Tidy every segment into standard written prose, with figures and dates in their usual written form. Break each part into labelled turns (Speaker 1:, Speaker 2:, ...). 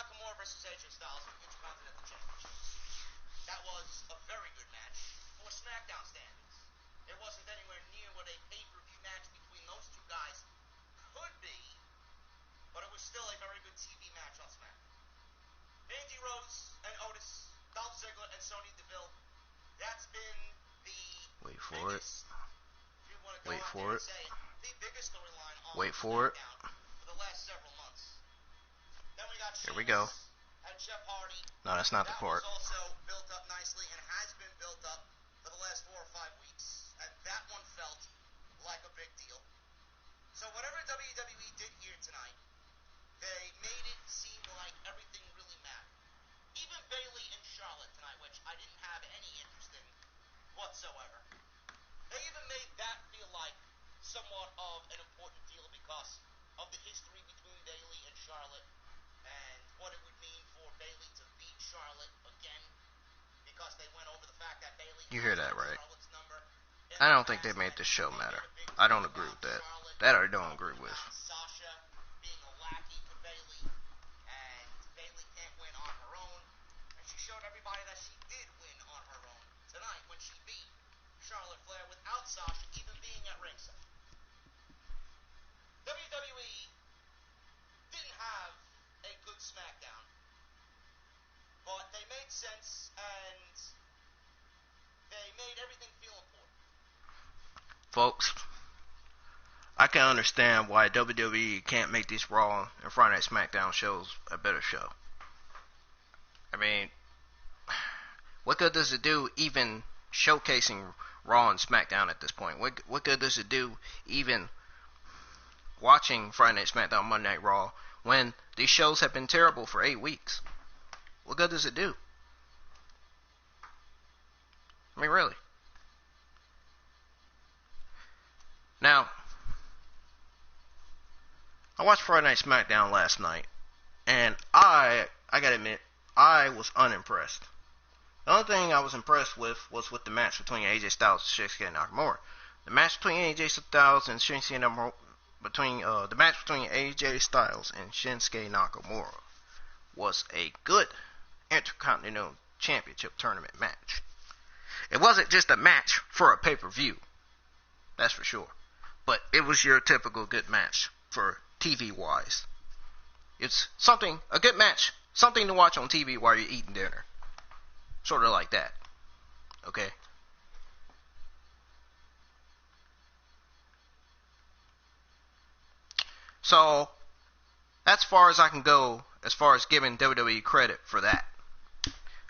Speaker 1: Nakamura versus AJ Styles for the Intercontinental Championship. That was a very good match for SmackDown standards. It wasn't anywhere near what a pay-per-view match between those two guys could be, but it was still a very good TV match on SmackDown. Mandy Rose and Otis, Dolph Ziggler and Sonya Deville. That's been the
Speaker 2: Wait for
Speaker 1: biggest,
Speaker 2: it.
Speaker 1: The biggest storyline on SmackDown for the last several months. Then we got
Speaker 2: Here we go.
Speaker 1: And Jeff Hardy.
Speaker 2: No, that's not the part.
Speaker 1: That was also built up nicely and has been built up for the last 4 or 5 weeks. And that one felt like a big deal. So whatever WWE did here tonight, they made it seem like everything really mattered. Even Bayley and Charlotte tonight, which I didn't have any interest in whatsoever. They even made that feel like somewhat of an important deal because of the history between Bayley and Charlotte and what it would mean for Bayley to beat Charlotte again because they went over the fact that Bayley...
Speaker 2: You hear that, right? I don't think they made this show matter. I don't agree with that. That I don't agree with.
Speaker 1: Sasha being a lackey to Bayley, and Bayley can't win on her own, and she showed everybody that she did win on her own tonight when she beat Charlotte Flair without Sasha even being at ringside. WWE didn't have a good SmackDown, but they made sense and they made everything feel important.
Speaker 2: Folks, I can understand why WWE can't make these Raw and Friday Night SmackDown shows a better show. I mean, what good does it do even showcasing Raw and SmackDown at this point? What good does it do even watching Friday Night SmackDown, Monday Night Raw, when these shows have been terrible for 8 weeks? What good does it do? I mean, really. Now, I watched Friday Night SmackDown last night, and I gotta admit, I was unimpressed. The only thing I was impressed with was with the match between AJ Styles and Shinsuke Nakamura. The match between AJ Styles and Shinsuke Nakamura, the match between AJ Styles and Shinsuke Nakamura was a good Intercontinental Championship tournament match. It wasn't just a match for a pay-per-view, that's for sure. But it was your typical good match for TV-wise. It's a good match, something to watch on TV while you're eating dinner. Sort of like that. Okay? So, that's as far as I can go as far as giving WWE credit for that.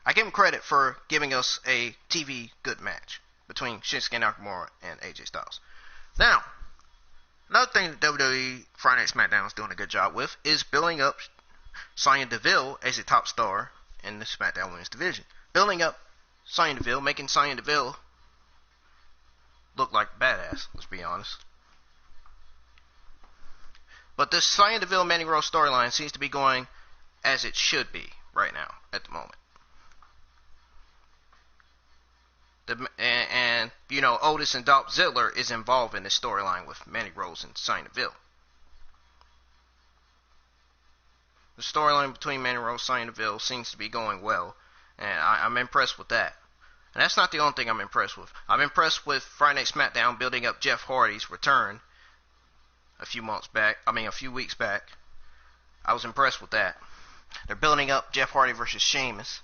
Speaker 2: I give them credit for giving us a TV good match between Shinsuke Nakamura and AJ Styles. Now, another thing that WWE Friday Night SmackDown is doing a good job with is building up Sonya Deville as a top star in the SmackDown Women's Division. Building up Sonya Deville, making Sonya Deville look like a badass, let's be honest. But this Sonya Deville Mandy Rose storyline seems to be going as it should be right now, at the moment. And you know, Otis and Dolph Ziggler is involved in this storyline with Mandy Rose and Sonya Deville. The storyline between Mandy Rose and Sonya Deville seems to be going well, and I'm impressed with that. And that's not the only thing I'm impressed with. I'm impressed with Friday Night SmackDown building up Jeff Hardy's return a few weeks back. I was impressed with that. They're building up Jeff Hardy versus Sheamus.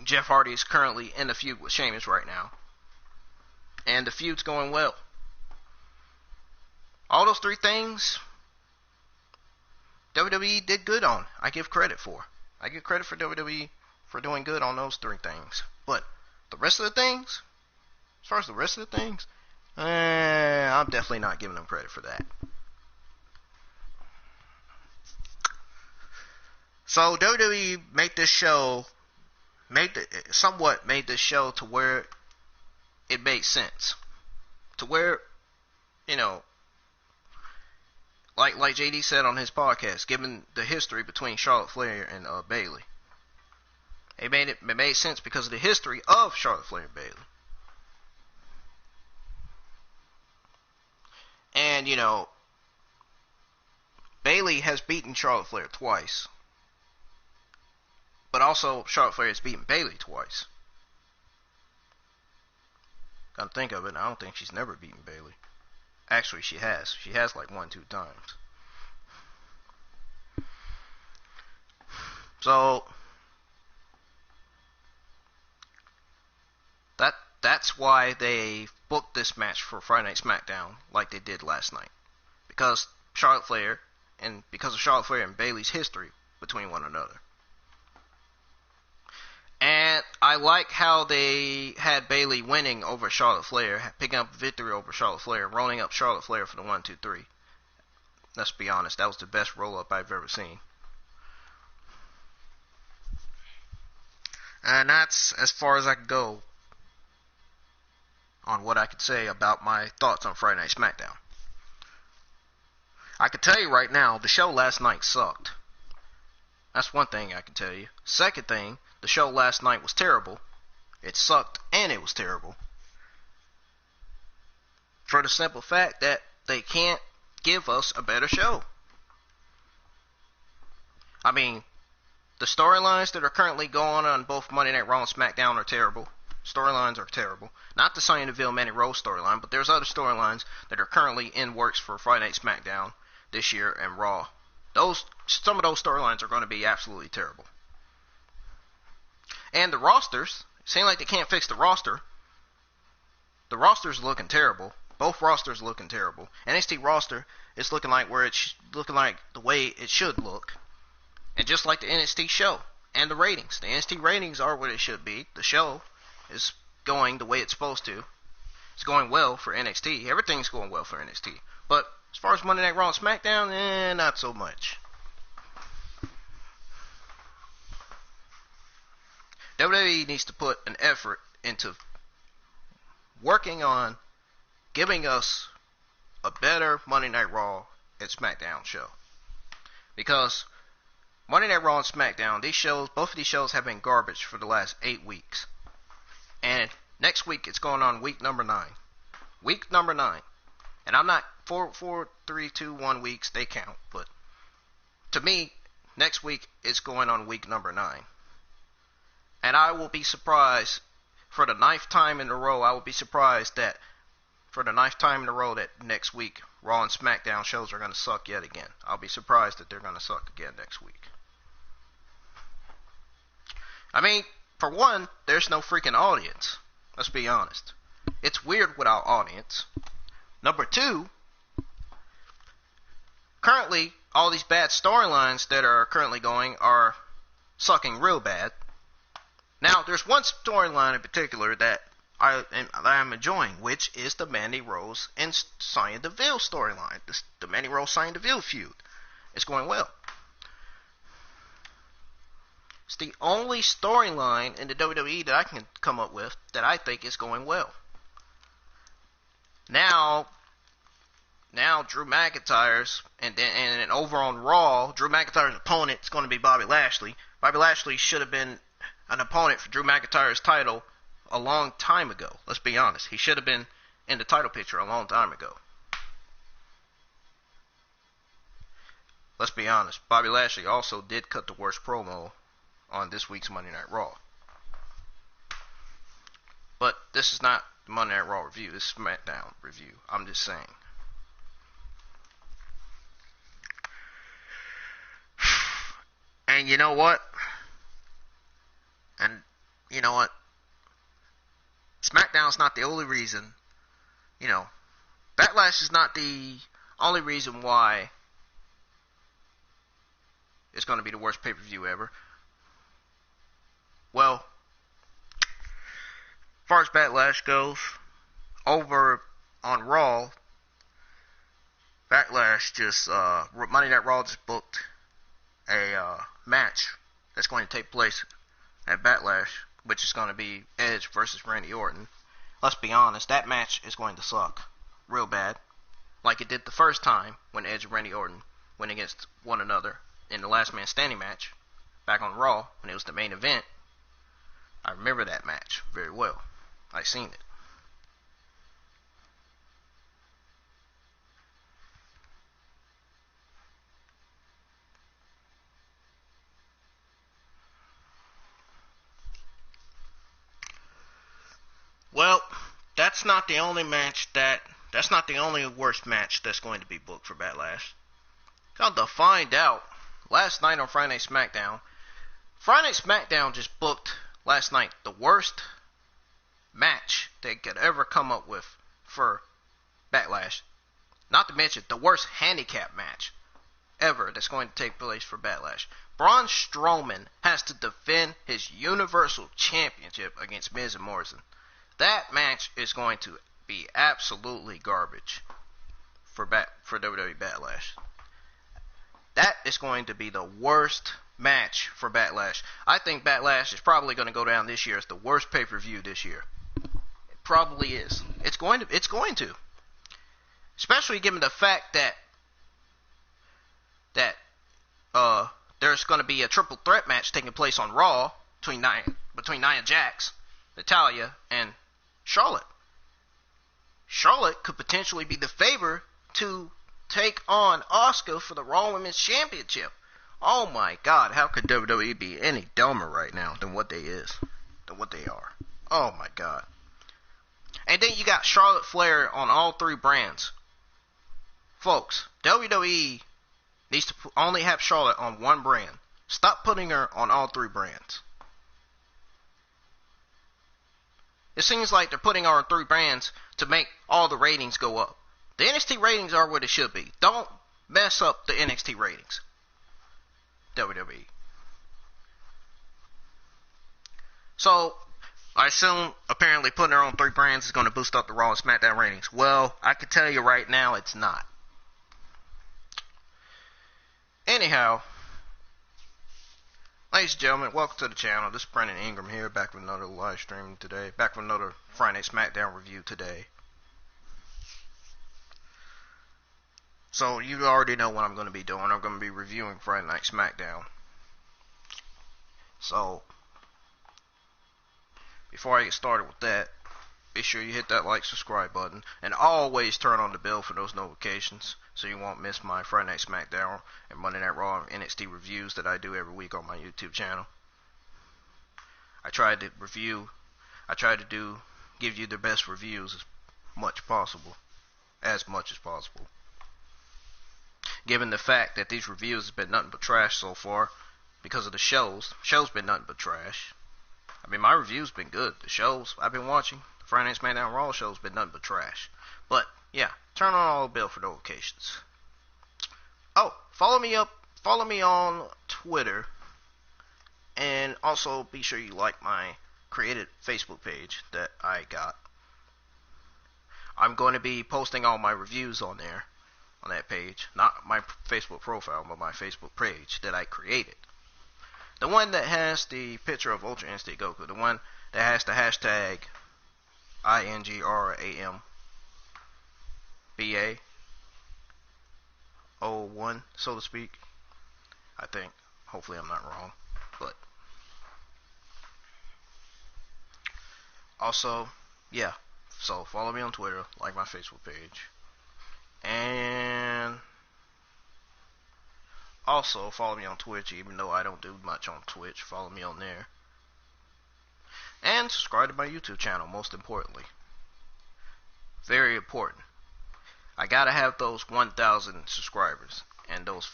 Speaker 2: Jeff Hardy is currently in the feud with Sheamus right now. And the feud's going well. All those 3 things, WWE did good on. I give credit for. I give credit for WWE for doing good on those 3 things. But the rest of the things, as far as the rest of the things, I'm definitely not giving them credit for that. So WWE made this show to where it made sense. To where, you know, like JD said on his podcast, given the history between Charlotte Flair and Bayley. It made sense because of the history of Charlotte Flair and Bayley. And, you know, Bayley has beaten Charlotte Flair twice. But also, Charlotte Flair has beaten Bayley twice. Come to think of it, I don't think she's never beaten Bayley. Actually, she has. She has like 1-2 times. So that's why they booked this match for Friday Night SmackDown like they did last night. Because of Charlotte Flair and Bayley's history between one another. And I like how they had Bayley winning over Charlotte Flair, picking up a victory over Charlotte Flair, rolling up Charlotte Flair for the 1-2-3. Let's be honest, that was the best roll-up I've ever seen. And that's as far as I can go on what I could say about my thoughts on Friday Night SmackDown. I can tell you right now, the show last night sucked. That's one thing I can tell you. Second thing, the show last night was terrible. It sucked and it was terrible. For the simple fact that they can't give us a better show. I mean, the storylines that are currently going on both Monday Night Raw and SmackDown are terrible. Storylines are terrible. Not the Sonya Deville Mandy Rose storyline, but there's other storylines that are currently in works for Friday Night SmackDown this year and Raw. Some of those storylines are going to be absolutely terrible. And the rosters, seem like they can't fix the roster. The roster's looking terrible. Both rosters looking terrible. NXT roster is looking like looking like the way it should look. And just like the NXT show and the ratings. The NXT ratings are what it should be. The show is going the way it's supposed to. It's going well for NXT. Everything's going well for NXT. But as far as Monday Night Raw and SmackDown, not so much. WWE needs to put an effort into working on giving us a better Monday Night Raw and SmackDown show. Because Monday Night Raw and SmackDown, both of these shows have been garbage for the last 8 weeks. And next week it's going on week number 9. Week number 9. And I'm not 4, 3, 2, 1 weeks, they count. But to me, next week is going on week number 9. And I will be surprised for the 9th time in a row, that next week Raw and SmackDown shows are going to suck yet again. I'll be surprised that they're going to suck again next week. I mean, for one, there's no freaking audience. Let's be honest. It's weird without audience. Number 2, currently, all these bad storylines that are currently going are sucking real bad. Now, there's one storyline in particular that I'm enjoying, which is the Mandy Rose and Sonya Deville storyline. The Mandy Rose Sonya Deville feud. It's going well. It's the only storyline in the WWE that I can come up with that I think is going well. Now Drew McIntyre's and over on Raw, Drew McIntyre's opponent is going to be Bobby Lashley. Bobby Lashley should have been an opponent for Drew McIntyre's title a long time ago. Let's be honest. He should have been in the title picture a long time ago. Let's be honest. Bobby Lashley also did cut the worst promo on this week's Monday Night Raw. But this is not the Monday Night Raw review. This is SmackDown review. I'm just saying. And you know what? SmackDown's not the only reason. Backlash is not the only reason why it's going to be the worst pay-per-view ever. Well, as far as Backlash goes, over on Raw, Monday Night Raw just booked a match that's going to take place at Backlash, which is going to be Edge versus Randy Orton. Let's be honest, that match is going to suck real bad, like it did the first time when Edge and Randy Orton went against one another in the Last Man Standing match back on Raw when it was the main event. I remember that match very well. I seen it. Well, that's not the only that's not the only worst match that's going to be booked for Backlash. Got to find out last night on Friday SmackDown. Friday SmackDown just booked last night the worst match they could ever come up with for Backlash. Not to mention the worst handicap match ever that's going to take place for Backlash. Braun Strowman has to defend his Universal Championship against Miz&Morrison. That match is going to be absolutely garbage for WWE Backlash. That is going to be the worst match for Backlash. I think Backlash is probably going to go down this year as the worst pay-per-view this year. It probably is. It's going to. Especially given the fact that there's going to be a triple threat match taking place on Raw between Nia Jax, Natalya, and Charlotte. Charlotte could potentially be the favor to take on Asuka for the Raw Women's Championship. Oh my God, how could WWE be any dumber right now than what they are? Oh my God. And then you got Charlotte Flair on all three brands. Folks, WWE needs to only have Charlotte on one brand. Stop putting her on all three brands. It seems like they're putting her on three brands to make all the ratings go up. The NXT ratings are what it should be. Don't mess up the NXT ratings. WWE. So, I assume apparently putting her on three brands is going to boost up the Raw and SmackDown ratings. Well, I can tell you right now it's not. Anyhow, ladies and gentlemen, welcome to the channel. This is Brendan Ingram here, back with another live stream today. Back with another Friday SmackDown review today. So, you already know what I'm going to be doing. I'm going to be reviewing Friday Night SmackDown. So, before I get started with that, be sure you hit that like, subscribe button, and always turn on the bell for those notifications so you won't miss my Friday Night SmackDown and Monday Night Raw and NXT reviews that I do every week on my YouTube channel. I try to give you the best reviews as much as possible. Given the fact that these reviews have been nothing but trash so far because of the shows been nothing but trash. I mean, my reviews been good. The shows I've been watching, the Friday Night SmackDown Raw shows, been nothing but trash. But yeah, turn on all the bell for notifications. Oh, follow me on Twitter, and also be sure you like my created Facebook page that I got. I'm going to be posting all my reviews on there, on that page. Not my Facebook profile, but my Facebook page that I created. The one that has the picture of Ultra Instinct Goku. The one that has the hashtag INGRAMBA01, so to speak. I think. Hopefully I'm not wrong. But also, yeah. So follow me on Twitter, like my Facebook page. And also follow me on Twitch, even though I don't do much on Twitch. Follow me on there. And subscribe to my YouTube channel, most importantly. Very important. I gotta have those 1,000 subscribers and those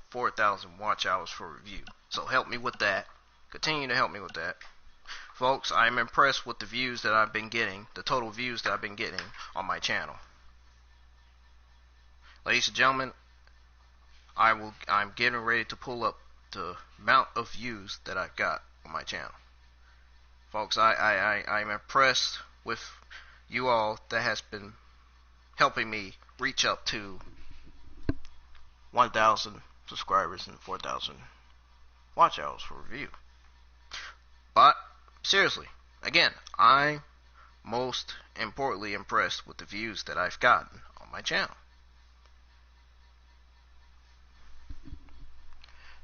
Speaker 2: 4,000 watch hours for review. So help me with that. Continue to help me with that. Folks, I'm impressed with the views that I've been getting, the total views that I've been getting on my channel. Ladies and gentlemen, I'm getting ready to pull up the amount of views that I've got on my channel. Folks, I'm impressed with you all that has been helping me reach up to 1,000 subscribers and 4,000 watch hours for review. But, seriously, again, I'm most importantly impressed with the views that I've gotten on my channel.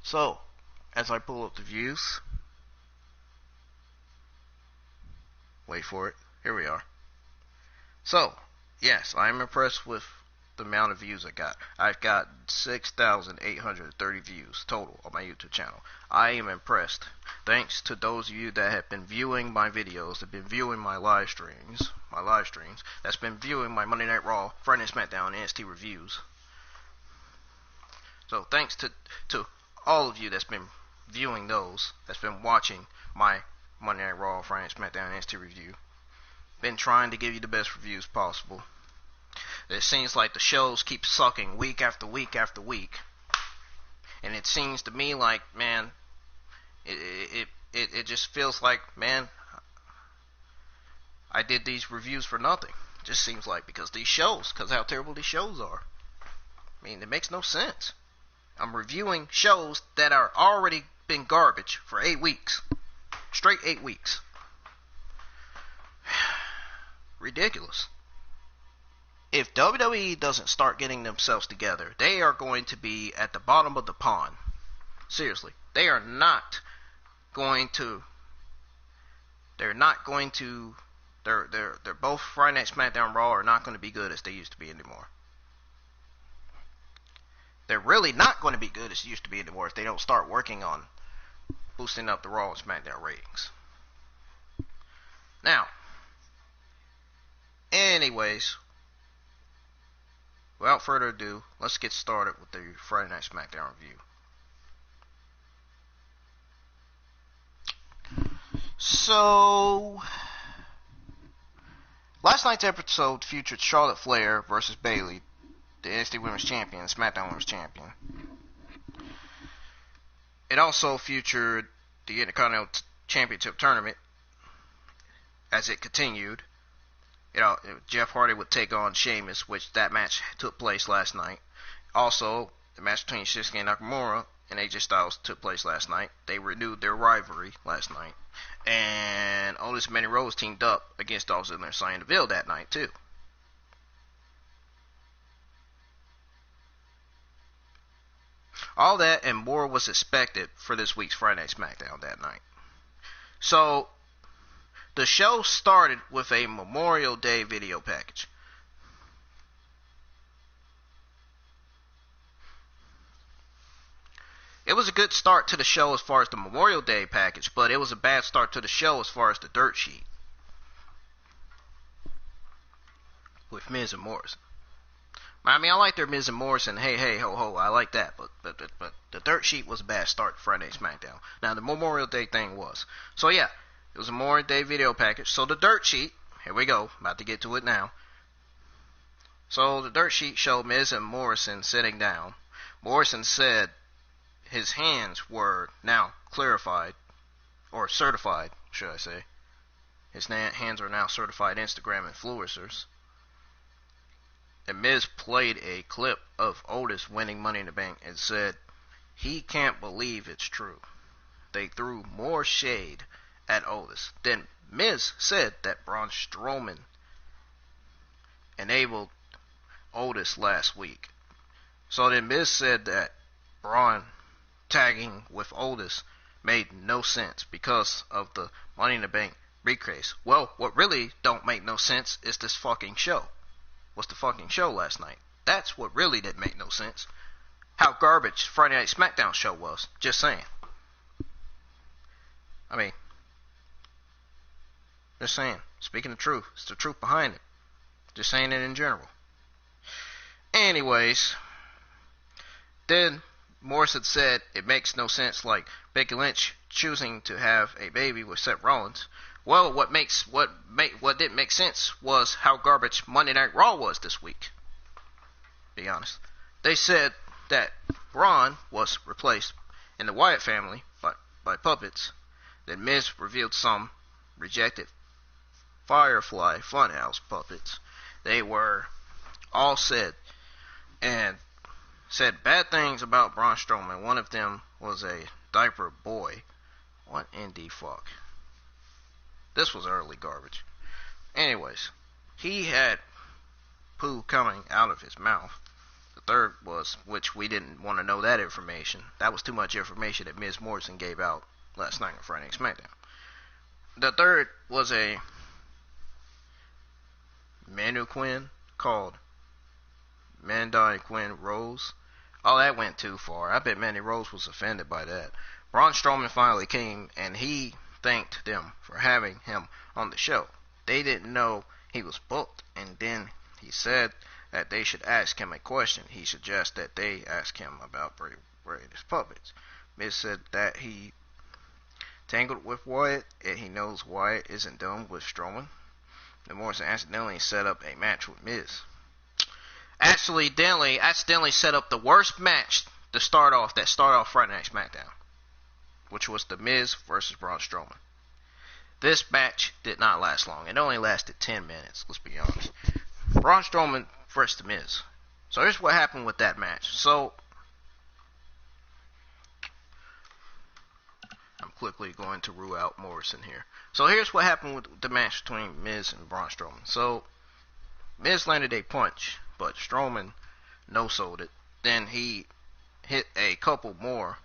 Speaker 2: So, as I pull up the views, wait for it, here we are. So, yes, I'm impressed with the amount of views I got. I've got 6,830 views total on my YouTube channel. I am impressed. Thanks to those of you that have been viewing my videos, that have been viewing my live streams, that's been viewing my Monday Night Raw, Friday Night Smackdown, and NXT reviews. So thanks to all of you that's been viewing those, that's been watching my Monday Night Raw, Friday Night Smackdown, and NXT review. Been trying to give you the best reviews possible. It seems like the shows keep sucking week after week after week, and it seems to me like, man, it just feels like, man, I did these reviews for nothing. It just seems like because how terrible these shows are. I mean, it makes no sense. I'm reviewing shows that are already been garbage for 8 weeks, straight 8 weeks. Ridiculous. If WWE doesn't start getting themselves together, they are going to be at the bottom of the pond. Seriously. They're both Friday Night Smackdown Raw are not going to be good as they used to be anymore. They're really not going to be good as they used to be anymore if they don't start working on boosting up the Raw and SmackDown ratings. Now, anyways, without further ado, let's get started with the Friday Night Smackdown review. So, last night's episode featured Charlotte Flair versus Bayley, the NXT Women's Champion, SmackDown Women's Champion. It also featured the Intercontinental Championship Tournament as it continued. Jeff Hardy would take on Sheamus, which that match took place last night. Also, the match between Shinsuke Nakamura and AJ Styles took place last night. They renewed their rivalry last night. And Otis and Mandy Rose teamed up against Dolph Ziggler and Sonya Deville that night, too. All that and more was expected for this week's Friday Night Smackdown that night. So, the show started with a Memorial Day video package. It was a good start to the show as far as the Memorial Day package, but it was a bad start to the show as far as the dirt sheet with Miz and Morrison. I mean, I like their Miz and Morrison, hey, ho, ho, I like that, but the dirt sheet was a bad start to Friday Night Smackdown. Now, the Memorial Day thing was. So, yeah, it was a Memorial Day video package. So, the dirt sheet, here we go, about to get to it now. So, the dirt sheet showed Miz and Morrison sitting down. Morrison said his hands were now clarified, or certified, should I say. His hands are now certified Instagram influencers. And Miz played a clip of Otis winning Money in the Bank and said he can't believe it's true. They threw more shade at Otis. Then Miz said that Braun Strowman enabled Otis last week. So then Miz said that Braun tagging with Otis made no sense because of the Money in the Bank briefcase. Well, what really don't make no sense is this fucking show. What's the fucking show last night? That's what really didn't make no sense. How garbage Friday Night Smackdown show was. Just saying. I mean, just saying. Speaking the truth. It's the truth behind it. Just saying it in general. Anyways, then Morrison said it makes no sense, like Becky Lynch choosing to have a baby with Seth Rollins. Well, what didn't make sense was how garbage Monday Night Raw was this week. Be honest. They said that Braun was replaced in the Wyatt family by puppets. Then Miz revealed some rejected Firefly Funhouse puppets. They were all said bad things about Braun Strowman. One of them was a diaper boy. What in the fuck? This was early garbage. Anyways, he had poo coming out of his mouth. The third was, which we didn't want to know that information. That was too much information that Miz Morrison gave out last night on Friday Night Smackdown. The third was a mannequin called Mandy Quinn Rose. Oh, that went too far. I bet Mandy Rose was offended by that. Braun Strowman finally came, and he thanked them for having him on the show. They didn't know he was booked, and then he said that they should ask him a question. He suggested that they ask him about Brady's puppets. Miz said that he tangled with Wyatt, and he knows Wyatt isn't done with Strowman. And Morrison accidentally set up a match with Miz. Accidentally set up the worst match to start off Friday Night SmackDown, which was The Miz versus Braun Strowman. This match did not last long. It only lasted 10 minutes, let's be honest. Braun Strowman versus The Miz. So here's what happened with that match. So, I'm quickly going to rule out Morrison here. So here's what happened with the match between Miz and Braun Strowman. So, Miz landed a punch, but Strowman no-sold it. Then he hit a couple more,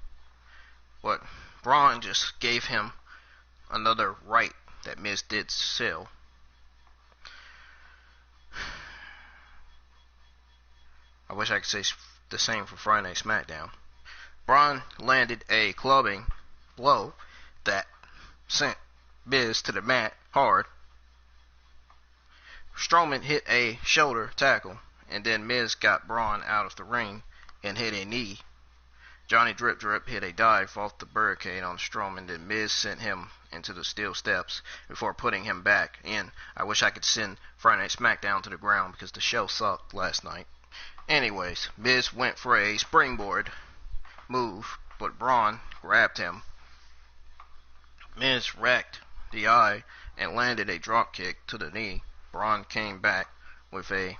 Speaker 2: but Braun just gave him another right that Miz did sell. I wish I could say the same for Friday Night SmackDown. Braun landed a clubbing blow that sent Miz to the mat hard. Strowman hit a shoulder tackle, and then Miz got Braun out of the ring and hit a knee. Johnny Drip Drip hit a dive off the barricade on Strowman, then Miz sent him into the steel steps before putting him back in. I wish I could send Friday Night SmackDown to the ground because the show sucked last night. Anyways, Miz went for a springboard move, but Braun grabbed him. Miz racked the eye and landed a drop kick to the knee. Braun came back with a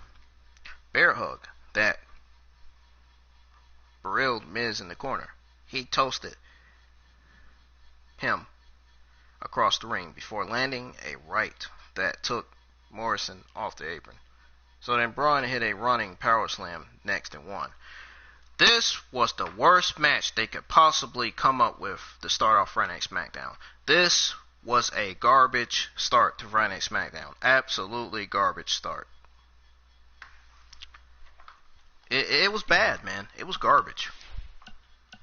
Speaker 2: bear hug that barreled Miz in the corner. He toasted him across the ring before landing a right that took Morrison off the apron. So then Braun hit a running power slam next and won. This was the worst match they could possibly come up with to start off Friday Night SmackDown. This was a garbage start to Friday Night SmackDown. Absolutely garbage start. It was bad, man. It was garbage.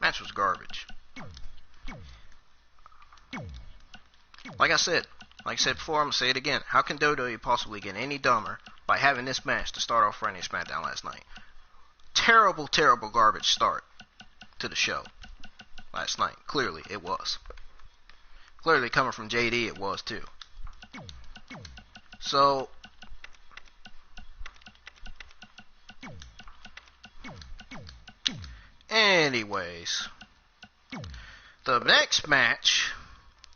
Speaker 2: Match was garbage. Like I said before, I'm going to say it again. How can WWE possibly get any dumber by having this match to start off Friday Night SmackDown last night? Terrible, terrible garbage start to the show last night. Clearly, it was. Clearly, coming from JD, it was too. So, anyways, the next match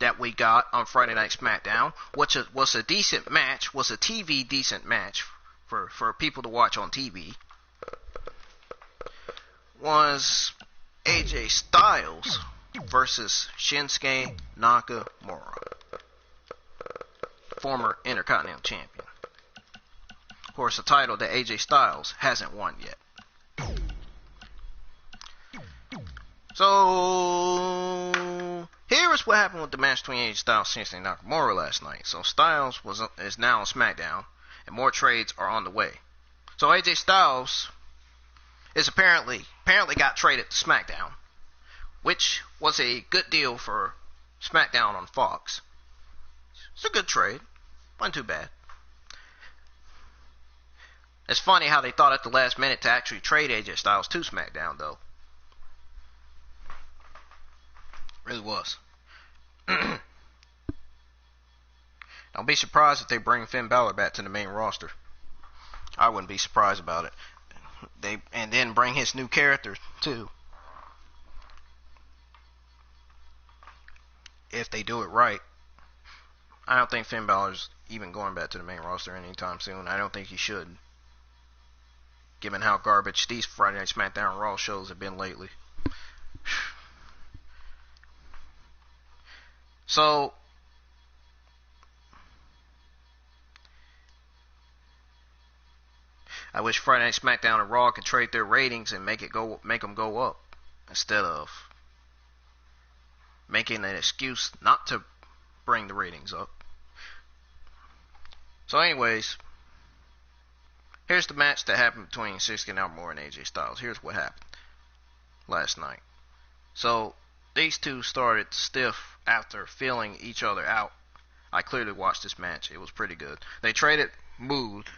Speaker 2: that we got on Friday Night SmackDown, which was a decent match, was a TV decent match for people to watch on TV, was AJ Styles versus Shinsuke Nakamura, former Intercontinental Champion. Of course, a title that AJ Styles hasn't won yet. So, here is what happened with the match between AJ Styles and Shinsuke Nakamura last night. So, Styles is now on SmackDown, and more trades are on the way. So, AJ Styles is apparently got traded to SmackDown, which was a good deal for SmackDown on Fox. It's a good trade. Wasn't too bad. It's funny how they thought at the last minute to actually trade AJ Styles to SmackDown, though. Really was. Don't be surprised if they bring Finn Balor back to the main roster. I wouldn't be surprised about it. And then bring his new character too. If they do it right. I don't think Finn Balor's even going back to the main roster anytime soon. I don't think he should, given how garbage these Friday Night SmackDown Raw shows have been lately. So, I wish Friday Night SmackDown and Raw could trade their ratings and make them go up, instead of making an excuse not to bring the ratings up. So anyways, Here's the match that happened between Shinsuke Nakamura and AJ Styles. Here's what happened last night. So, these two started stiff after feeling each other out. I clearly watched this match. It was pretty good. They traded moves.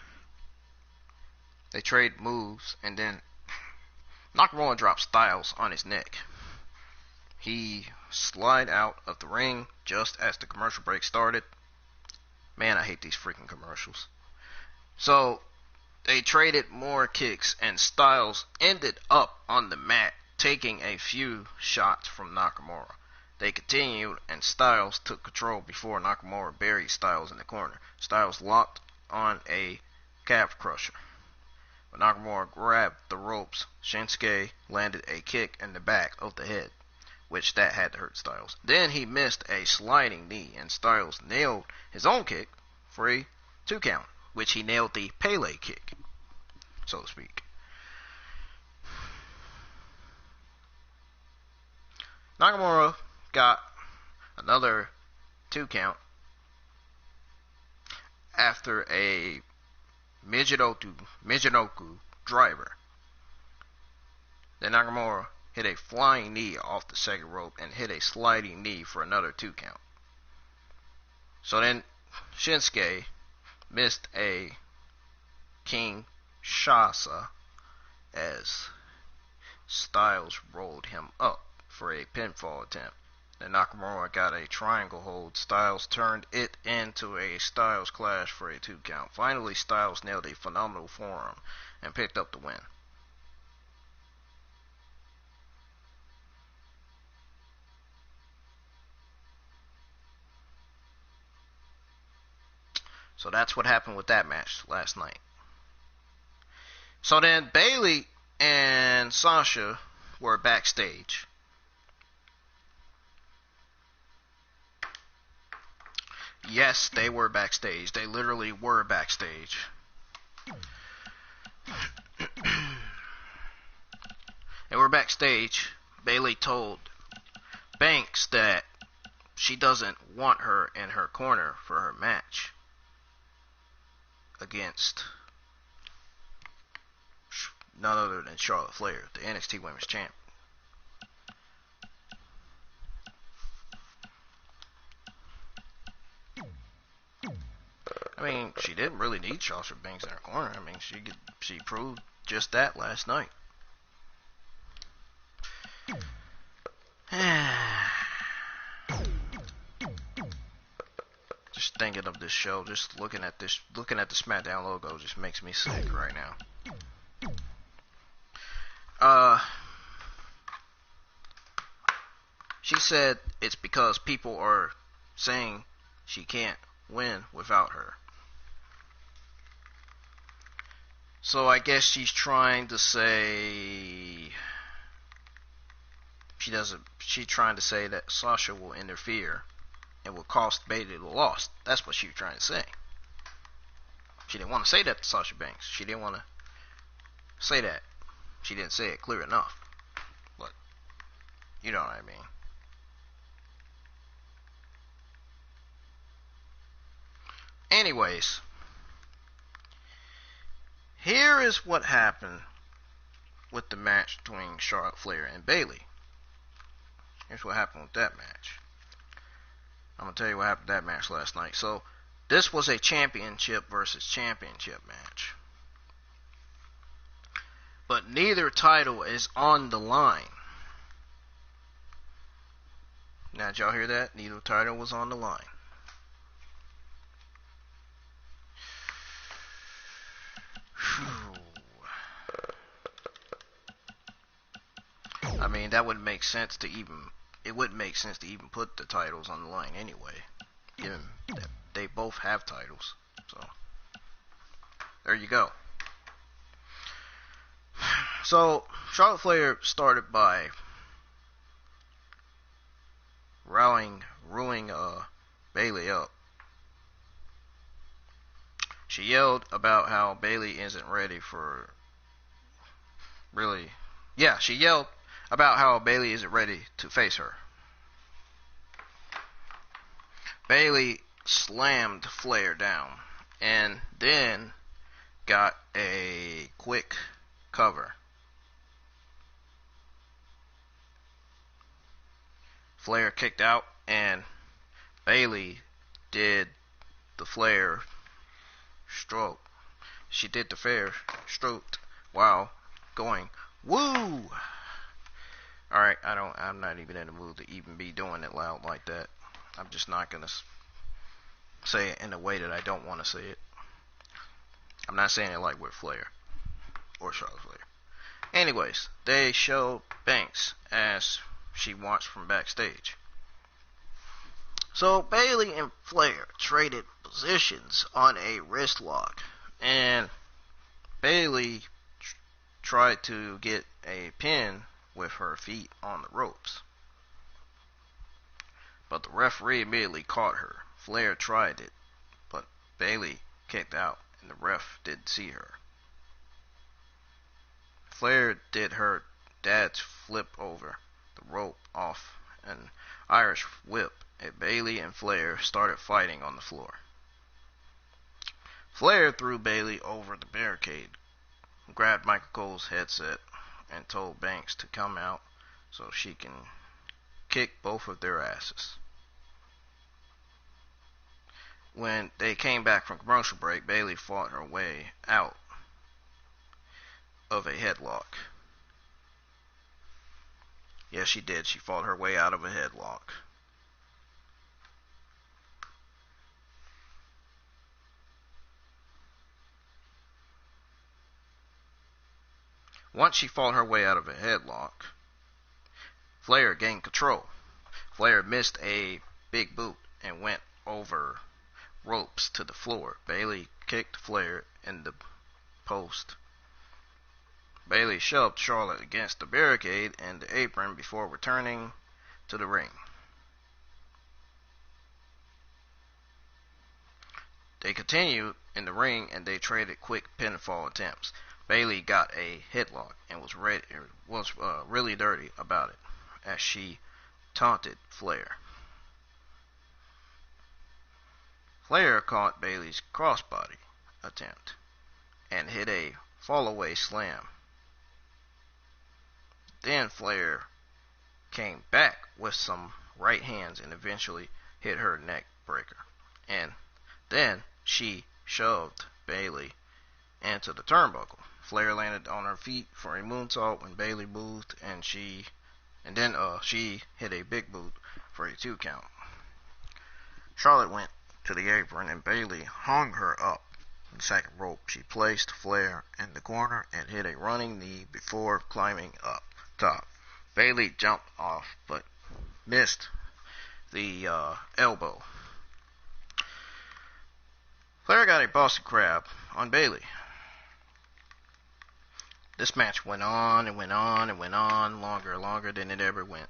Speaker 2: And then Nakamura dropped Styles on his neck. He slid out of the ring just as the commercial break started. Man, I hate these freaking commercials. So, they traded more kicks, and Styles ended up on the mat, taking a few shots from Nakamura. They continued, and Styles took control before Nakamura buried Styles in the corner. Styles locked on a calf crusher, but Nakamura grabbed the ropes. Shinsuke landed a kick in the back of the head, which that had to hurt Styles. Then he missed a sliding knee, and Styles nailed his own kick for a 2 count, which he nailed the Pele kick, so to speak. Nakamura got another 2 count after a Michinoku driver. Then Nakamura hit a flying knee off the second rope and hit a sliding knee for another 2 count. So then Shinsuke missed a Kinshasa as Styles rolled him up for a pinfall attempt. Then Nakamura got a triangle hold. Styles turned it into a Styles Clash for a 2 count. Finally, Styles nailed a phenomenal forearm and picked up the win. So that's what happened with that match last night. So then Bayley and Sasha were backstage. Yes, they were backstage. They literally were backstage. They were backstage. Bayley told Banks that she doesn't want her in her corner for her match against none other than Charlotte Flair, the NXT Women's Champion. I mean, she didn't really need Sasha Banks in her corner. I mean, she proved just that last night. Just thinking of this show, just looking at the SmackDown logo just makes me sick right now. She said it's because people are saying she can't win without her. So I guess she's trying to say she's trying to say that Sasha will interfere and will cost Bayley the loss. That's what she was trying to say. She didn't want to say that to Sasha Banks. She didn't want to say that. She didn't say it clear enough. But you know what I mean. Anyways, here is what happened with the match between Charlotte Flair and Bayley. Here's what happened with that match. I'm going to tell you what happened with that match last night. So, this was a championship versus championship match. But neither title is on the line. Now, did y'all hear that? Neither title was on the line. I mean, that wouldn't make sense to even. It wouldn't make sense to even put the titles on the line anyway, given that they both have titles. So there you go. So Charlotte Flair started by ruining Bayley up. She yelled about how Bayley isn't ready for she yelled about how Bayley isn't ready to face her. Bayley slammed Flair down and then got a quick cover. Flair kicked out, and Bayley did the Flair stroke. She did the Flair stroke while going, woo! Alright, I'm not even in the mood to even be doing it loud like that. I'm just not gonna say it in a way that I don't want to say it. I'm not saying it like with Flair or Charlotte Flair. Anyways, they showed Banks as she watched from backstage. So Bayley and Flair traded positions on a wrist lock, and Bayley tried to get a pin with her feet on the ropes, but the referee immediately caught her. Flair tried it, but Bayley kicked out, and the ref didn't see her. Flair did her dad's flip over the rope off an Irish whip, and Bayley and Flair started fighting on the floor. Flair threw Bayley over the barricade, grabbed Michael Cole's headset, and told Banks to come out so she can kick both of their asses. When they came back from commercial break, Bayley fought her way out of a headlock. Yes, she did. She fought her way out of a headlock. Once she fought her way out of a headlock, Flair gained control. Flair missed a big boot and went over ropes to the floor. Bayley kicked Flair in the post. Bayley shoved Charlotte against the barricade and the apron before returning to the ring. They continued in the ring and they traded quick pinfall attempts. Bayley got a headlock and was really dirty about it as she taunted Flair. Flair caught Bayley's crossbody attempt and hit a fallaway slam. Then Flair came back with some right hands and eventually hit her neck breaker. And then she shoved Bayley into the turnbuckle. Flair landed on her feet for a moonsault when Bayley moved, and then she hit a big boot for a 2 count. Charlotte went to the apron and Bayley hung her up in the second rope. She placed Flair in the corner and hit a running knee before climbing up top. Bayley jumped off but missed the elbow. Flair got a Boston Crab on Bayley. This match went on and went on and went on, longer than it ever went.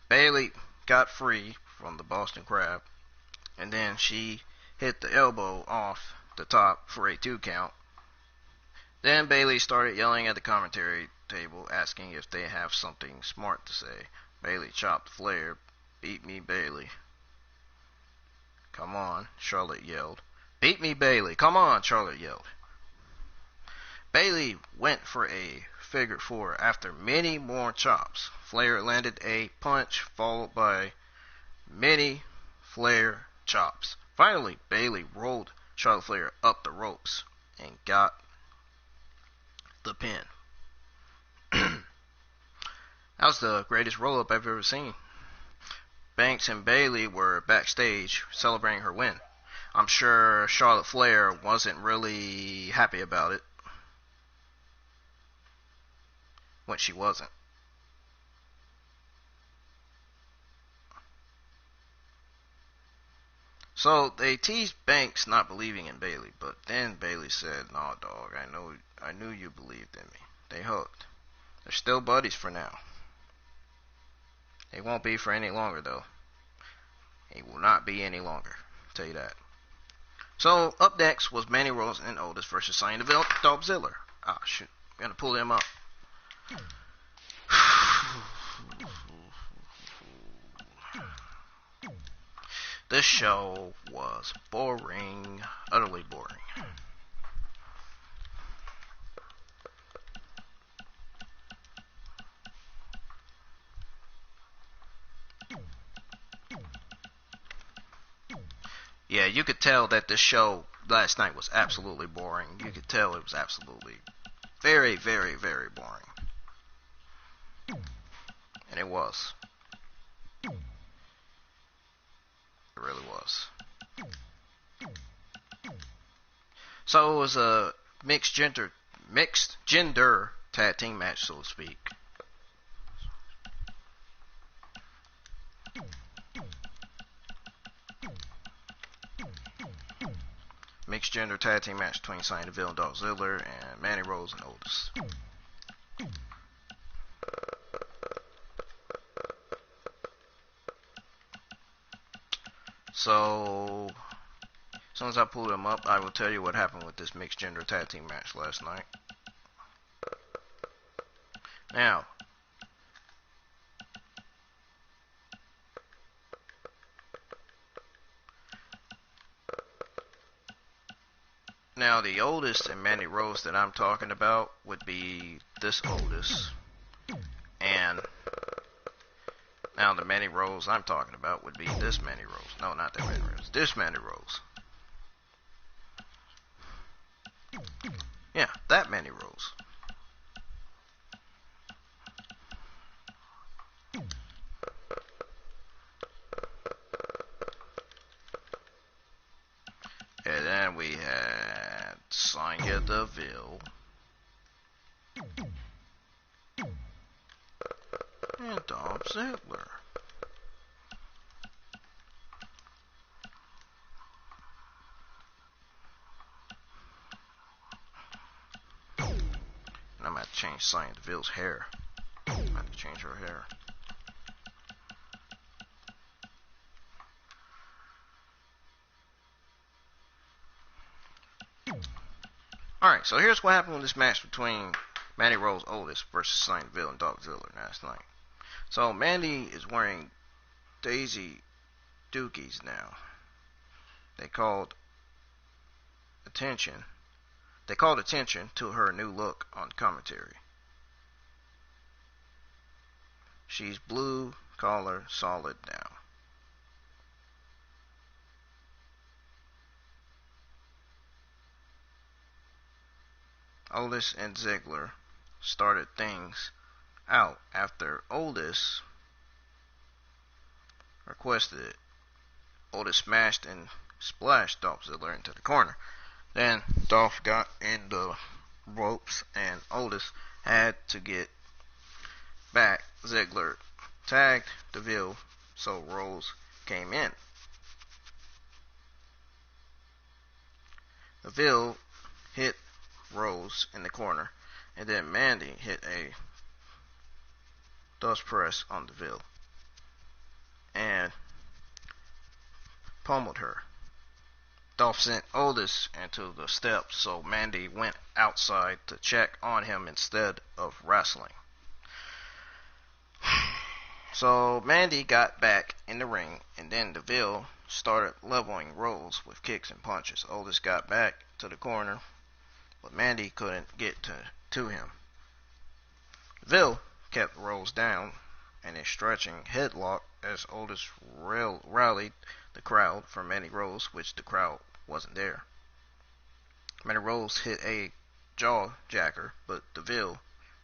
Speaker 2: Bayley got free from the Boston Crab, and then she hit the elbow off the top for a 2 count. Then Bayley started yelling at the commentary table, asking if they have something smart to say. Bayley chopped Flair. Beat me, Bayley. Come on, Charlotte yelled. Beat me, Bayley. Come on, Charlotte yelled. Bayley went for a figure 4 after many more chops. Flair landed a punch followed by many Flair chops. Finally, Bayley rolled Charlotte Flair up the ropes and got the pin. That was the greatest roll-up I've ever seen. Banks and Bayley were backstage celebrating her win. I'm sure Charlotte Flair wasn't really happy about it. When she wasn't. So they teased Banks not believing in Bayley, but then Bayley said, "Nah, dog, I knew you believed in me." They hugged. They're still buddies for now. They won't be for any longer, though. He will not be any longer. I'll tell you that. So up next was Mandy Rose and Otis versus Sonya Deville, Dolph Ziggler. Ah, shoot, I'm gonna pull him up. This show was boring, utterly boring. Yeah, you could tell that this show last night was absolutely boring. You could tell it was absolutely very, very, very boring. And it was. It really was. So it was a mixed gender tag team match, so to speak. Mixed gender tag team match between Sonya Deville and Dolph Ziggler and Mandy Rose and Otis. So, as soon as I pull them up, I will tell you what happened with this mixed gender tag team match last night. Now the Otis and Mandy Rose that I'm talking about would be this Otis, and now the Mandy Rose I'm talking about would be this Mandy Rose. No, not that Mandy Rose. This Mandy Rose. Yeah, that Mandy Rose. And then we had Sonya Deville and Dolph Ziggler. And I'm going to have to change Sonya Deville's hair. I'm going to have to change her hair. Alright, so here's what happened with this match between Mandy Rose Otis versus Sonya Deville and Dolph Ziggler last night. So Mandy is wearing Daisy Dookies now. They called attention to her new look on commentary. She's blue collar solid now. Otis and Ziggler started things out after Otis requested it. Otis smashed and splashed Dolph Ziggler into the corner. Then Dolph got in the ropes and Otis had to get back. Ziggler tagged Deville, so Rose came in. Deville hit Rose in the corner, and then Mandy hit a dust press on Deville and pummeled her. Dolph sent Otis into the steps, so Mandy went outside to check on him instead of wrestling. So Mandy got back in the ring, and then Deville started leveling Rose with kicks and punches. Otis got back to the corner, but Mandy couldn't get to him. Deville kept Rose down in a stretching headlock as Otis rallied the crowd for Mandy Rose, which the crowd wasn't there. Mandy Rose hit a jaw jacker, but Deville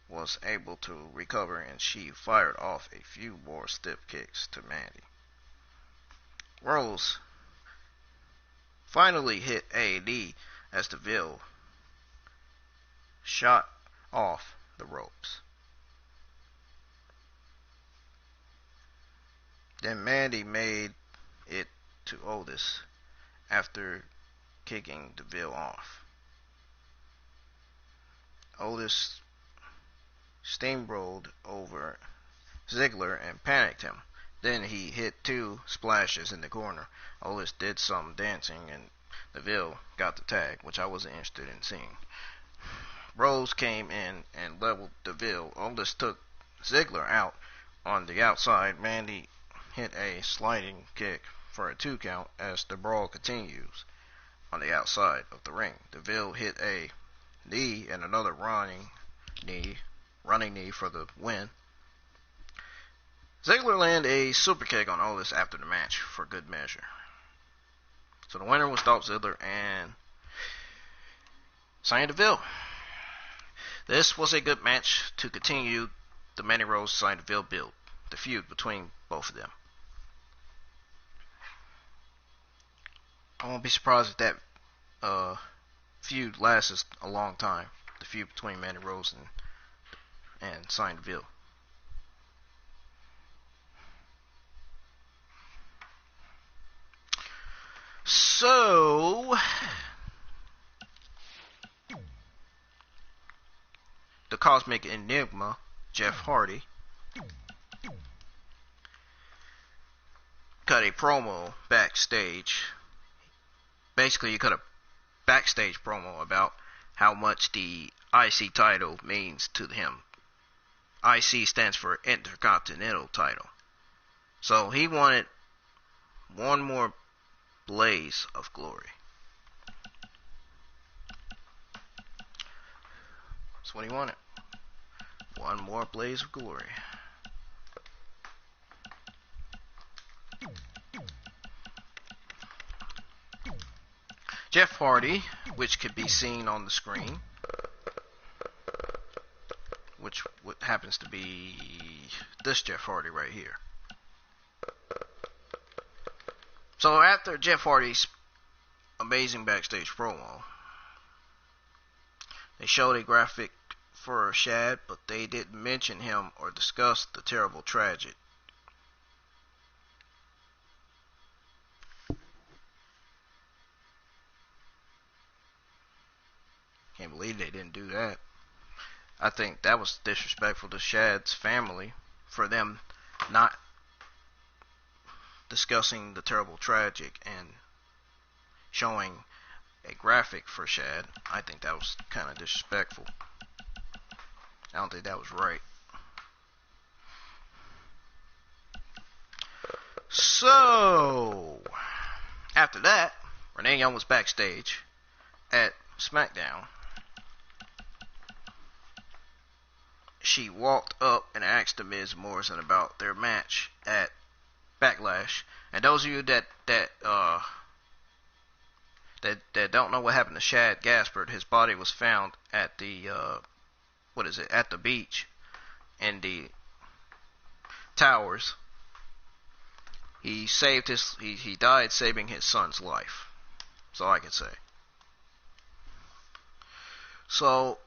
Speaker 2: was able to recover and she fired off a few more stiff kicks to Mandy. Rose finally hit a knee as Deville shot off the ropes. Then Mandy made it to Otis after kicking Deville off. Otis steamrolled over Ziggler and panicked him. Then he hit two splashes in the corner. Otis did some dancing and Deville got the tag, which I wasn't interested in seeing. Rose came in and leveled Deville. Otis took Ziggler out on the outside. Mandy hit a sliding kick for a 2 count as the brawl continues on the outside of the ring. Deville hit a knee and another running knee for the win. Ziggler landed a super kick on Otis after the match for good measure. So the winner was Dolph Ziggler and Sonya Deville. This was a good match to continue the Mandy Rose Sonya Deville build, the feud between both of them. I won't be surprised if that feud lasts a long time. The feud between Mandy Rose and Sonya Deville. So, the Cosmic Enigma, Jeff Hardy, cut a promo backstage. Basically, he cut a backstage promo about how much the IC title means to him. IC stands for Intercontinental title. So he wanted one more blaze of glory. That's what he wanted. One more blaze of glory. Jeff Hardy, which could be seen on the screen, which happens to be this Jeff Hardy right here. So after Jeff Hardy's amazing backstage promo, they showed a graphic for Shad, but they didn't mention him or discuss the terrible tragedy. Can't believe they didn't do that. I think that was disrespectful to Shad's family for them not discussing the terrible tragic and showing a graphic for Shad. I think that was kind of disrespectful. I don't think that was right. So, after that, Renee Young was backstage at SmackDown. She walked up and asked the Miz&Morrison about their match at Backlash. And those of you that don't know what happened to Shad Gaspard, his body was found at the at the beach in the towers. He died saving his son's life. That's all I can say. So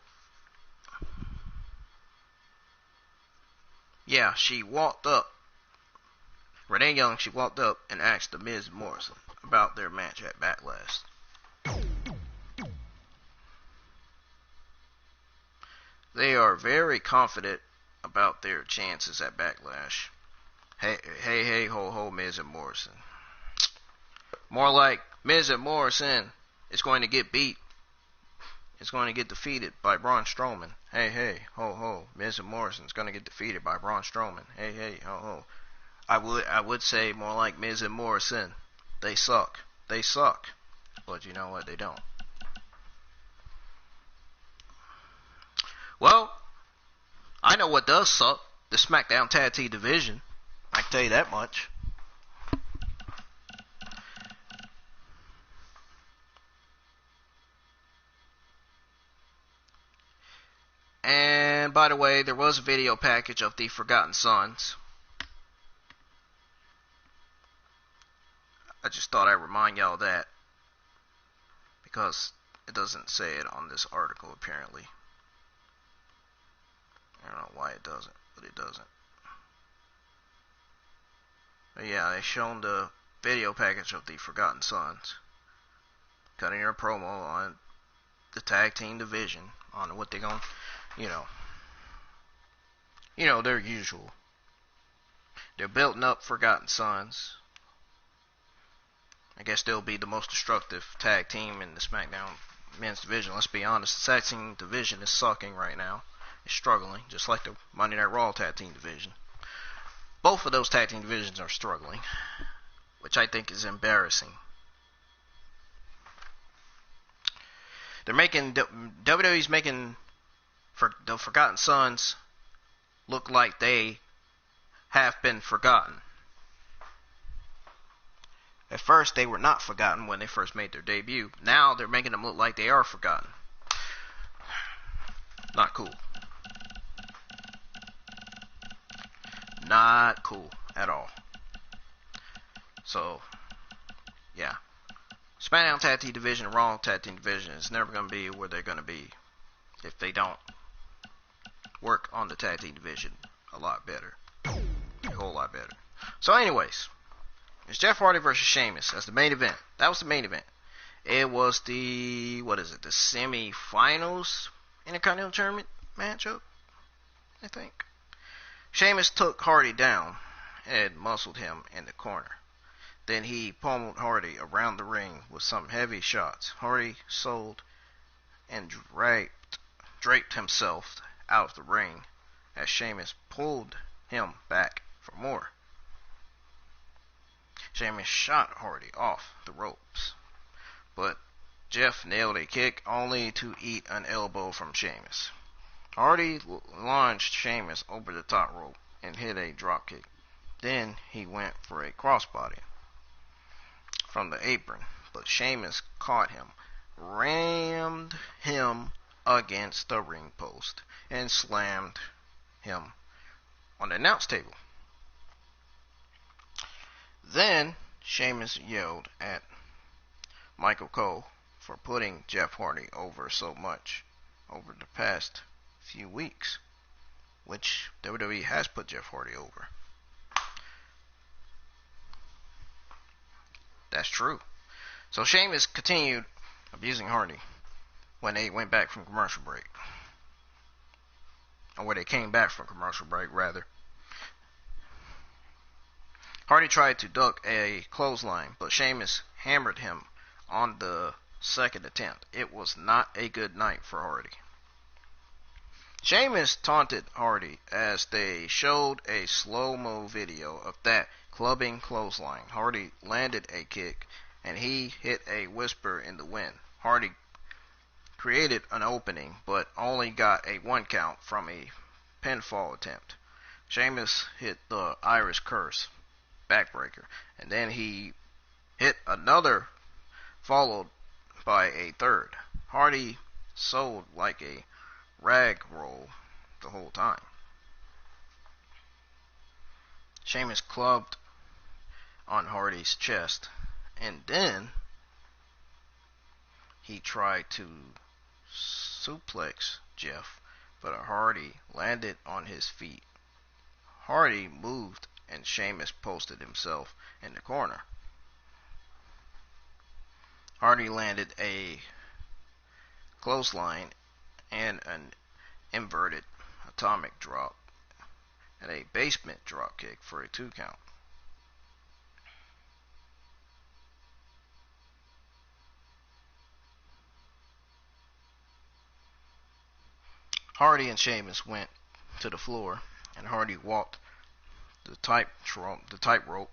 Speaker 2: yeah, Renee Young, she walked up and asked the Miz&Morrison about their match at Backlash. They are very confident about their chances at Backlash. Hey, ho, Miz&Morrison. More like Miz&Morrison is going to get beat. It's going to get defeated by Braun Strowman. Hey, ho, Miz&Morrison is going to get defeated by Braun Strowman. Hey, ho. I would say more like Miz&Morrison. They suck. But you know what? They don't. Well, I know what does suck. The SmackDown Tag Team Division. I can tell you that much. And by the way, there was a video package of the Forgotten Sons. I just thought I'd remind y'all that, because it doesn't say it on this article apparently. I don't know why it doesn't, but it doesn't. But yeah, they shown the video package of the Forgotten Sons, cutting their promo on the tag team division, on what they're going, their usual. They're building up Forgotten Sons. I guess they'll be the most destructive tag team in the SmackDown men's division. Let's be honest, the tag team division is sucking right now. It's struggling, just like the Monday Night Raw tag team division. Both of those tag team divisions are struggling, which I think is embarrassing. WWE's making the Forgotten Sons look like they have been forgotten. At first, they were not forgotten when they first made their debut. Now, they're making them look like they are forgotten. Not cool. Not cool at all. So, yeah. SmackDown Tag Team Division and Raw Tag Team Division is never going to be where they're going to be if they don't work on the Tag Team Division a lot better. A whole lot better. So anyways, it's Jeff Hardy versus Sheamus. That's the main event. That was the main event. It was the, the semi-finals Intercontinental Tournament matchup, I think. Sheamus took Hardy down and muscled him in the corner. Then he pummeled Hardy around the ring with some heavy shots. Hardy sold and draped himself out of the ring as Sheamus pulled him back for more. Sheamus shot Hardy off the ropes, but Jeff nailed a kick only to eat an elbow from Sheamus. Hardy launched Sheamus over the top rope and hit a drop kick. Then he went for a crossbody from the apron, but Sheamus caught him, rammed him against the ring post, and slammed him on the announce table. Then Sheamus yelled at Michael Cole for putting Jeff Hardy over so much over the past few weeks, which WWE has put Jeff Hardy over. That's true. So Sheamus continued abusing Hardy when they went back from commercial break. Or when they came back from commercial break, rather. Hardy tried to duck a clothesline, but Sheamus hammered him on the second attempt. It was not a good night for Hardy. Sheamus taunted Hardy as they showed a slow-mo video of that clubbing clothesline. Hardy landed a kick, and he hit a whisper in the wind. Hardy created an opening, but only got a 1 count from a pinfall attempt. Sheamus hit the Irish Curse backbreaker, and then he hit another, followed by a third. Hardy sold like a rag roll the whole time. Sheamus clubbed on Hardy's chest, and then he tried to suplex Jeff, but Hardy landed on his feet. Hardy moved, and Sheamus posted himself in the corner. Hardy landed a clothesline and an inverted atomic drop and a basement drop kick for a 2 count. Hardy and Sheamus went to the floor, and Hardy walked the tightrope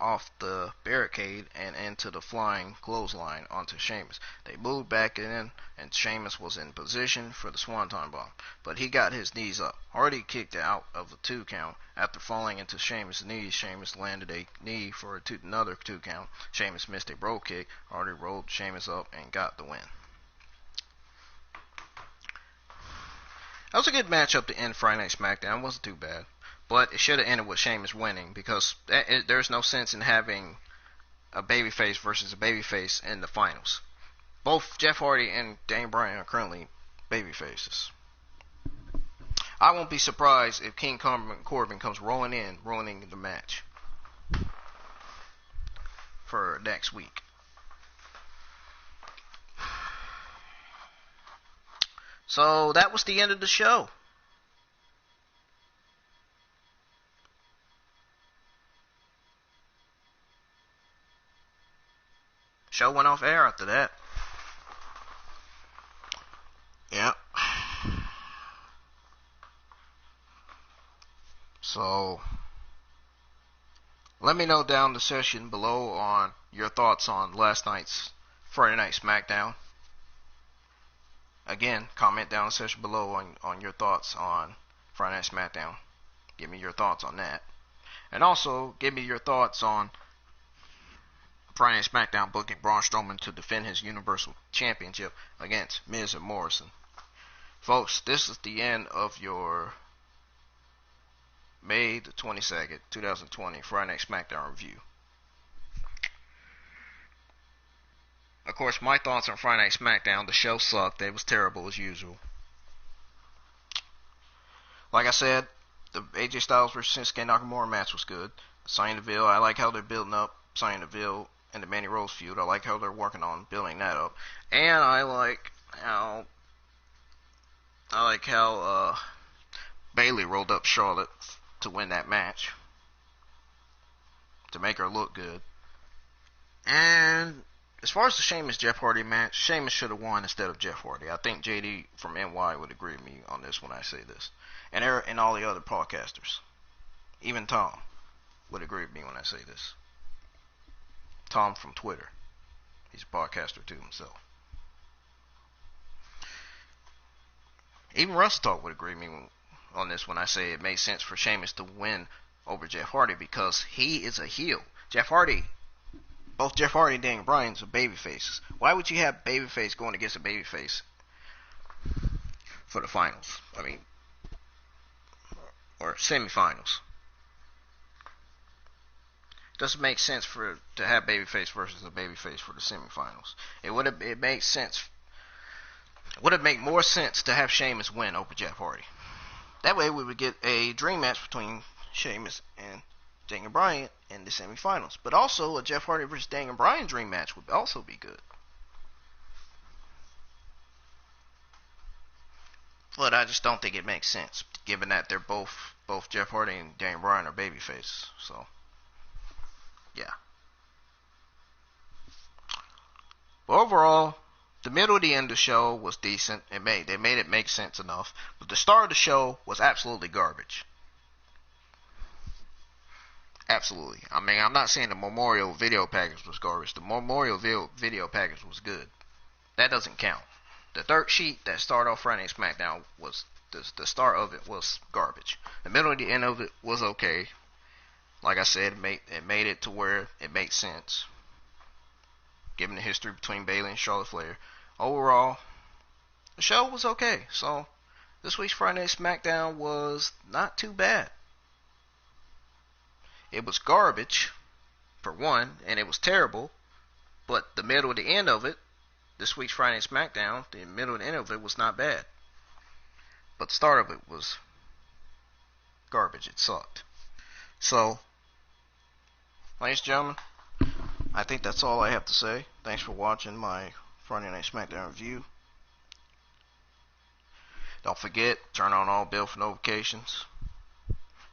Speaker 2: off the barricade and into the flying clothesline onto Sheamus. They moved back in, and Sheamus was in position for the Swanton Bomb, but he got his knees up. Hardy kicked out of the 2 count. After falling into Sheamus' knees, Sheamus landed a knee for another 2 count. Sheamus missed a roll kick. Hardy rolled Sheamus up and got the win. That was a good matchup to end Friday Night Smackdown. It wasn't too bad. But it should have ended with Sheamus winning, because there's no sense in having a babyface versus a babyface in the finals. Both Jeff Hardy and Daniel Bryan are currently babyfaces. I won't be surprised if King Corbin comes rolling in the match for next week. So that was the end of the show. Show went off air after that. Yep. So, let me know down the section below on your thoughts on last night's Friday Night Smackdown. Again, comment down the section below on your thoughts on Friday Night Smackdown. Give me your thoughts on that. And also, give me your thoughts on Friday Night SmackDown booking Braun Strowman to defend his Universal Championship against Miz&Morrison. Folks, this is the end of your May the 22nd, 2020 Friday Night SmackDown review. Of course, my thoughts on Friday Night SmackDown, the show sucked. It was terrible as usual. Like I said, the AJ Styles versus Shinsuke Nakamura match was good. Sonya Deville, I like how they're building up Sonya Deville and the Mandy Rose feud. I like how they're working on building that up. And I like how Bayley rolled up Charlotte to win that match, to make her look good. And as far as the Sheamus Jeff Hardy match, Sheamus should have won instead of Jeff Hardy. I think JD from NY would agree with me on this when I say this. And all the other podcasters. Even Tom would agree with me when I say this. Tom from Twitter. He's a podcaster too himself. Even Russ Talk would agree with me on this when I say it made sense for Sheamus to win over Jeff Hardy because he is a heel. Both Jeff Hardy and Daniel Bryan are babyfaces. Why would you have babyface going against a babyface for the finals? Or semifinals. Doesn't make sense to have babyface versus a babyface for the semifinals. It would have made more sense to have Sheamus win over Jeff Hardy. That way we would get a dream match between Sheamus and Daniel Bryan in the semifinals. But also a Jeff Hardy versus Daniel Bryan dream match would also be good. But I just don't think it makes sense, given that they're both Jeff Hardy and Daniel Bryan are babyfaces. So, yeah. But overall, the middle of the end of the show was decent. They made it make sense enough. But the start of the show was absolutely garbage. Absolutely. I'm not saying the Memorial video package was garbage. The Memorial video package was good. That doesn't count. The third sheet that started off Friday Night SmackDown was the start of it was garbage. The middle and the end of it was okay. Like I said, it made it to where it makes sense, given the history between Bayley and Charlotte Flair. Overall, the show was okay. So this week's Friday Night SmackDown was not too bad. It was garbage, for one, and it was terrible. But the middle and the end of it, this week's Friday Night SmackDown, the middle and end of it was not bad. But the start of it was garbage. It sucked. So, ladies and gentlemen, I think that's all I have to say. Thanks for watching my Friday Night SmackDown review. Don't forget, turn on all bell for notifications.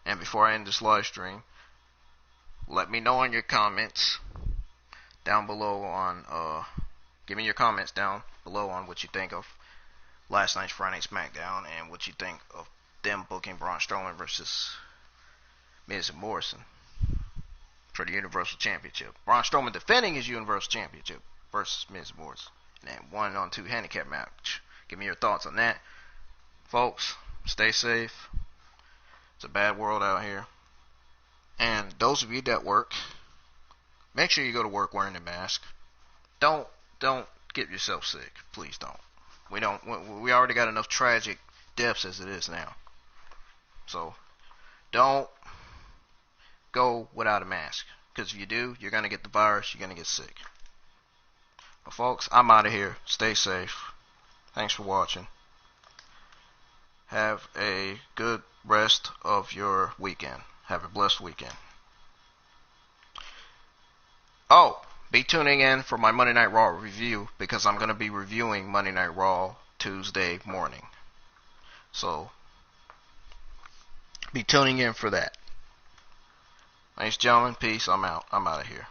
Speaker 2: And before I end this live stream, let me know in your comments down below on, give me your comments down below on what you think of last night's Friday Night SmackDown and what you think of them booking Braun Strowman versus Miz&Morrison for the Universal Championship. Braun Strowman defending his Universal Championship versus Miz&Morrison in a 1-on-2 handicap match. Give me your thoughts on that. Folks, stay safe. It's a bad world out here. And those of you that work, make sure you go to work wearing a mask. Don't get yourself sick. Please don't. We already got enough tragic deaths as it is now. So, don't go without a mask. Because if you do, you're going to get the virus. You're going to get sick. But folks, I'm out of here. Stay safe. Thanks for watching. Have a good rest of your weekend. Have a blessed weekend. Oh, be tuning in for my Monday Night Raw review because I'm going to be reviewing Monday Night Raw Tuesday morning. So, be tuning in for that. Ladies and gentlemen, peace. I'm out. I'm out of here.